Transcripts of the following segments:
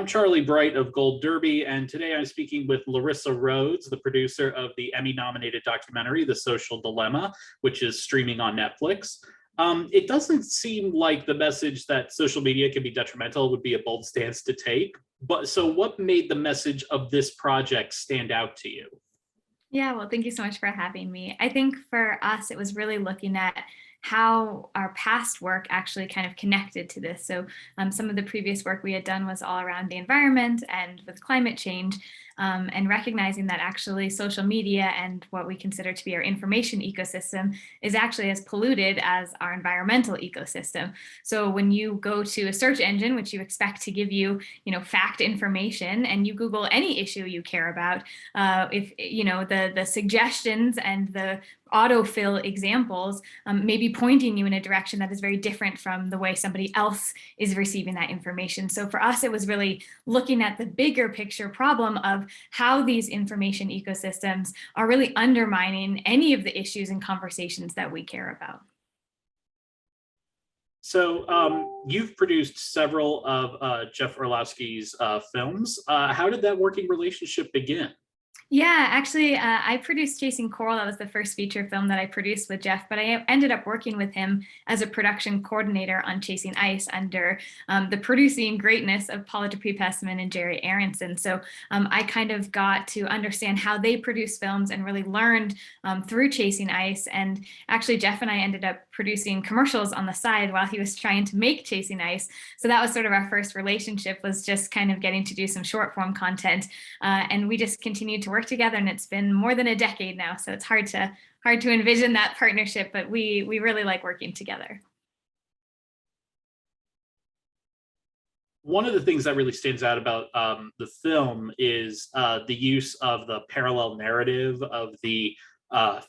I'm Charlie Bright of Gold Derby, and today I'm speaking with Larissa Rhodes, the producer of the Emmy-nominated documentary, The Social Dilemma, which is streaming on Netflix. It doesn't seem like the message that social media can be detrimental would be a bold stance to take, but so what made the message of this project stand out to you? Yeah, well, thank you so much for having me. I think for us, it was really looking at how our past work actually kind of connected to this. So some of the previous work we had done was all around the environment and with climate change, and recognizing that actually social media and what we consider to be our information ecosystem is actually as polluted as our environmental ecosystem. So when you go to a search engine, which you expect to give you, fact information, and you Google any issue you care about, if the suggestions and the autofill examples may be pointing you in a direction that is very different from the way somebody else is receiving that information. So for us, it was really looking at the bigger picture problem of how these information ecosystems are really undermining any of the issues and conversations that we care about. So you've produced several of Jeff Orlowski's films. How did that working relationship begin? Yeah, actually, I produced Chasing Coral. That was the first feature film that I produced with Jeff, but I ended up working with him as a production coordinator on Chasing Ice under the producing greatness of Paula Dupuy-Pesman and Jerry Aronson. So I kind of got to understand how they produce films and really learned through Chasing Ice. And actually, Jeff and I ended up producing commercials on the side while he was trying to make Chasing Ice. So that was sort of our first relationship, was just kind of getting to do some short form content. And we just continued to work together, and it's been more than a decade now, so it's hard to envision that partnership, but we really like working together. One of the things that really stands out about the film is the use of the parallel narrative of the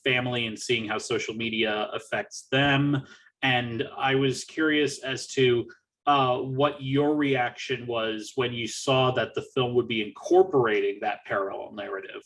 family and seeing how social media affects them. And I was curious as to what your reaction was when you saw that the film would be incorporating that parallel narrative.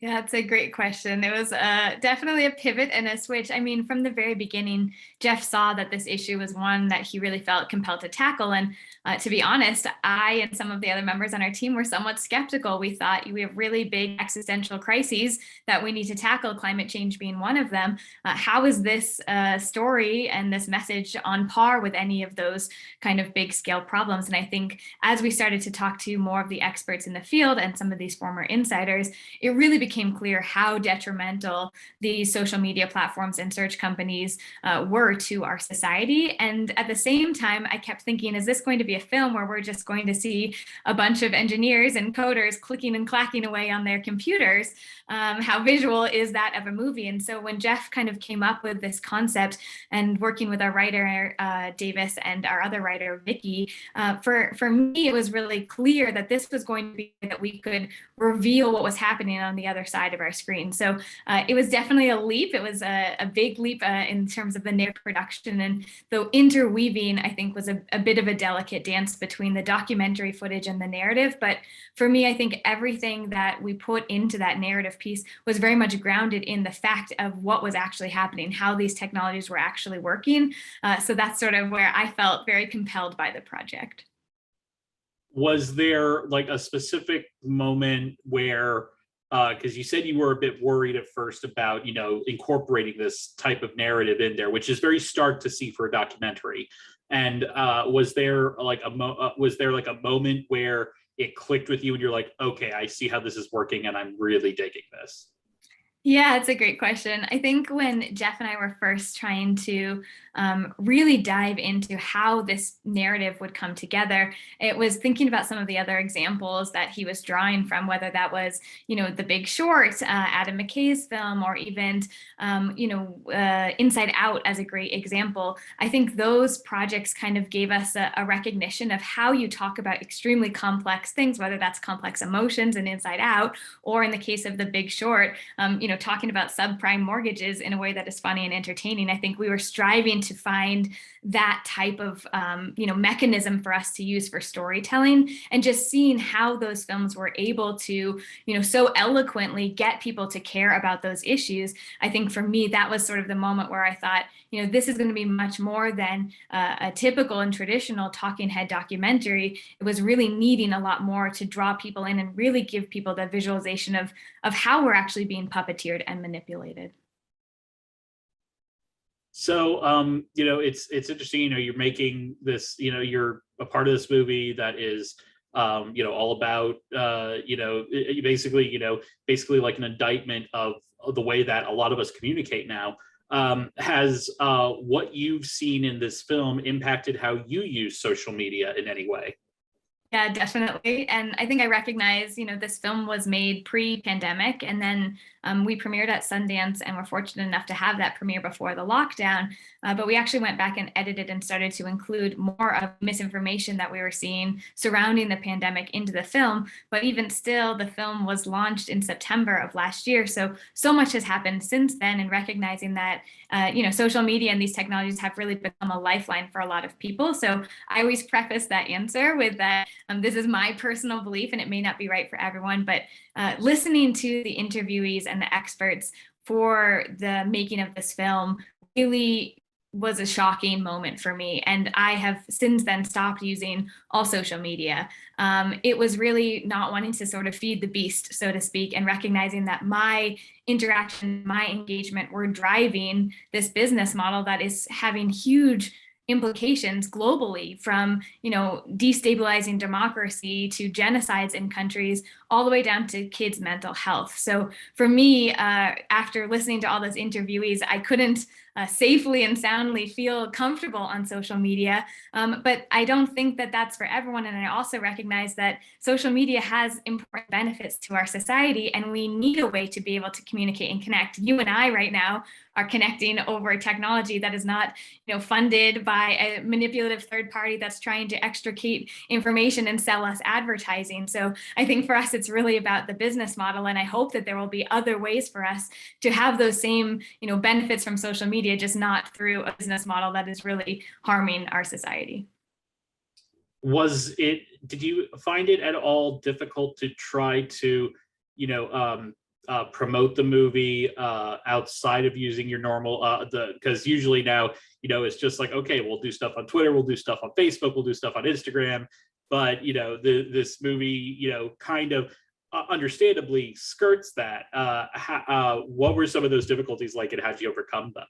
Yeah, that's a great question. It was definitely a pivot and a switch. I mean, from the very beginning, Jeff saw that this issue was one that he really felt compelled to tackle. And to be honest, I and some of the other members on our team were somewhat skeptical. We thought we have really big existential crises that we need to tackle, climate change being one of them. How is this story and this message on par with any of those kind of big scale problems? And I think as we started to talk to more of the experts in the field and some of these former insiders, it really became clear how detrimental these social media platforms and search companies were to our society. And at the same time, I kept thinking, is this going to be a film where we're just going to see a bunch of engineers and coders clicking and clacking away on their computers? How visual is that of a movie? And so when Jeff kind of came up with this concept, and working with our writer, Davis, and our other writer, Vicky, for me, it was really clear that this was going to be that we could reveal what was happening on the other side of our screen. So it was definitely a leap. It was a big leap in terms of the narrative production, and the interweaving, I think, was a bit of a delicate dance between the documentary footage and the narrative. But for me, I think everything that we put into that narrative piece was very much grounded in the fact of what was actually happening, how these technologies were actually working. So that's sort of where I felt very compelled by the project. Was there like a specific moment where because you said you were a bit worried at first about incorporating this type of narrative in there, which is very stark to see for a documentary, and was there like a moment where it clicked with you and you're like, okay, I see how this is working and I'm really digging this? Yeah, it's a great question. I think when Jeff and I were first trying to really dive into how this narrative would come together, it was thinking about some of the other examples that he was drawing from, whether that was, The Big Short, Adam McKay's film, or even, Inside Out as a great example. I think those projects kind of gave us a recognition of how you talk about extremely complex things, whether that's complex emotions in Inside Out, or in the case of The Big Short, talking about subprime mortgages in a way that is funny and entertaining. I think we were striving to find that type of mechanism for us to use for storytelling, and just seeing how those films were able to so eloquently get people to care about those issues. I think for me, that was sort of the moment where I thought, this is going to be much more than a typical and traditional talking head documentary. It was really needing a lot more to draw people in and really give people the visualization of how we're actually being puppeteered and manipulated. So, it's interesting, you're making this, you're a part of this movie that is, all about, basically like an indictment of the way that a lot of us communicate now. Has what you've seen in this film impacted how you use social media in any way? Yeah, definitely. And I think I recognize, this film was made pre-pandemic, and then we premiered at Sundance, and we're fortunate enough to have that premiere before the lockdown. But we actually went back and edited and started to include more of misinformation that we were seeing surrounding the pandemic into the film. But even still, the film was launched in September of last year. So much has happened since then, and recognizing that, social media and these technologies have really become a lifeline for a lot of people. So I always preface that answer with that this is my personal belief, and it may not be right for everyone, but listening to the interviewees and the experts for the making of this film really was a shocking moment for me. And I have since then stopped using all social media. It was really not wanting to sort of feed the beast, so to speak, and recognizing that my interaction, my engagement were driving this business model that is having huge implications globally, from destabilizing democracy to genocides in countries, all the way down to kids' mental health. So for me, after listening to all those interviewees, I couldn't safely and soundly feel comfortable on social media. But I don't think that that's for everyone. And I also recognize that social media has important benefits to our society, and we need a way to be able to communicate and connect. You and I right now are connecting over technology that is not, funded by a manipulative third party that's trying to extricate information and sell us advertising. So I think for us, it's really about the business model. And I hope that there will be other ways for us to have those same, benefits from social media, just not through a business model that is really harming our society. Did you find it at all difficult to try to, promote the movie outside of using your normal because usually now it's just like, okay, we'll do stuff on Twitter, we'll do stuff on Facebook, we'll do stuff on Instagram, but this movie kind of understandably skirts that. What were some of those difficulties like, and how did you overcome them?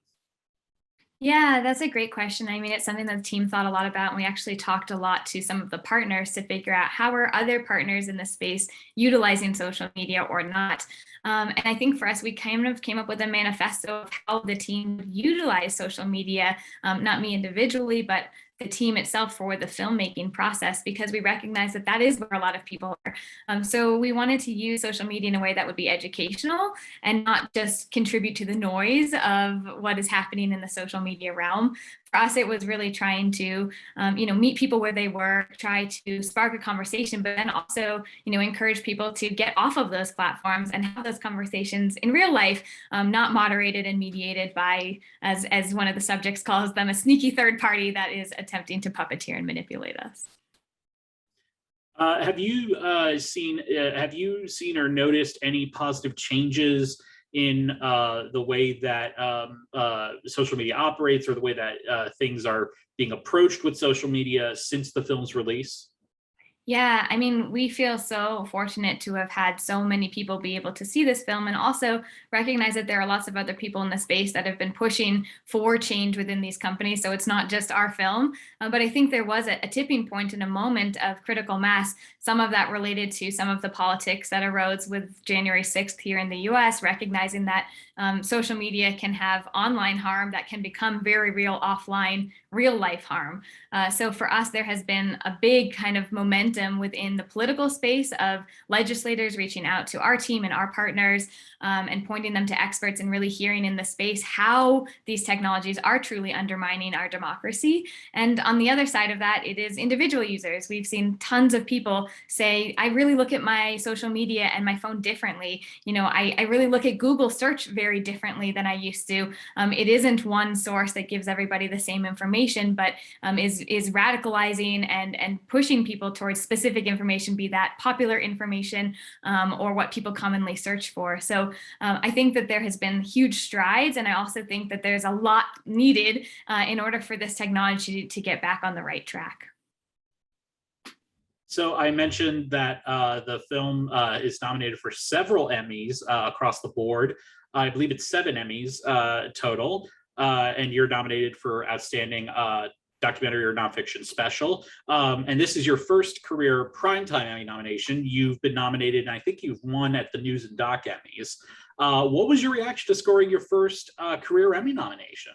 Yeah, that's a great question. I mean, it's something that the team thought a lot about, and we actually talked a lot to some of the partners to figure out how are other partners in the space utilizing social media or not. And I think for us, we kind of came up with a manifesto of how the team would utilize social media, not me individually, but the team itself for the filmmaking process, because we recognize that that is where a lot of people are. So we wanted to use social media in a way that would be educational and not just contribute to the noise of what is happening in the social media realm. For us, it was really trying to, meet people where they were, try to spark a conversation, but then also, encourage people to get off of those platforms and have those conversations in real life, not moderated and mediated by, as one of the subjects calls them, a sneaky third party that is attempting to puppeteer and manipulate us. Have you seen or noticed any positive changes in the way that social media operates, or the way that things are being approached with social media since the film's release? Yeah, I mean, we feel so fortunate to have had so many people be able to see this film, and also recognize that there are lots of other people in the space that have been pushing for change within these companies. So it's not just our film, but I think there was a tipping point and a moment of critical mass, some of that related to some of the politics that arose with January 6th here in the US, recognizing that social media can have online harm that can become very real offline, real life harm. So for us, there has been a big kind of momentum within the political space of legislators reaching out to our team and our partners and pointing them to experts and really hearing in the space how these technologies are truly undermining our democracy. And on the other side of that, it is individual users. We've seen tons of people say, I really look at my social media and my phone differently. You know, I really look at Google search very differently than I used to. It isn't one source that gives everybody the same information, but is radicalizing and pushing people towards specific information, be that popular information or what people commonly search for. So I think that there has been huge strides, and I also think that there's a lot needed in order for this technology to get back on the right track. So I mentioned that the film is nominated for several Emmys across the board. I believe it's 7 Emmys total, and you're nominated for Outstanding Documentary or Nonfiction Special. And this is your first career Primetime Emmy nomination. You've been nominated, and I think you've won at the News and Doc Emmys. What was your reaction to scoring your first career Emmy nomination?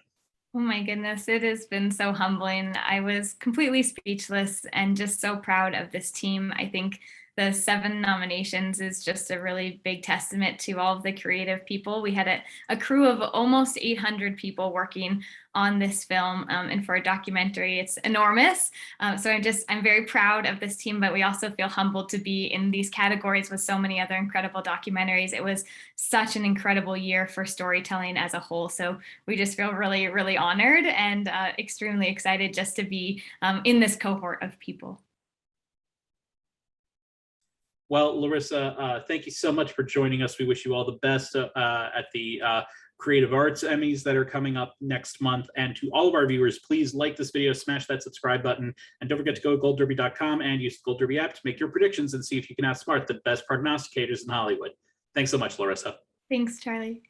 Oh my goodness, it has been so humbling. I was completely speechless and just so proud of this team. I think the 7 nominations is just a really big testament to all of the creative people. We had a crew of almost 800 people working on this film, and for a documentary, it's enormous. So I'm very proud of this team, but we also feel humbled to be in these categories with so many other incredible documentaries. It was such an incredible year for storytelling as a whole. So we just feel really, really honored and extremely excited just to be in this cohort of people. Well, Larissa, thank you so much for joining us. We wish you all the best at the Creative Arts Emmys that are coming up next month. And to all of our viewers, please like this video, smash that subscribe button, and don't forget to go to goldderby.com and use the Gold Derby app to make your predictions and see if you can outsmart the best prognosticators in Hollywood. Thanks so much, Larissa. Thanks, Charlie.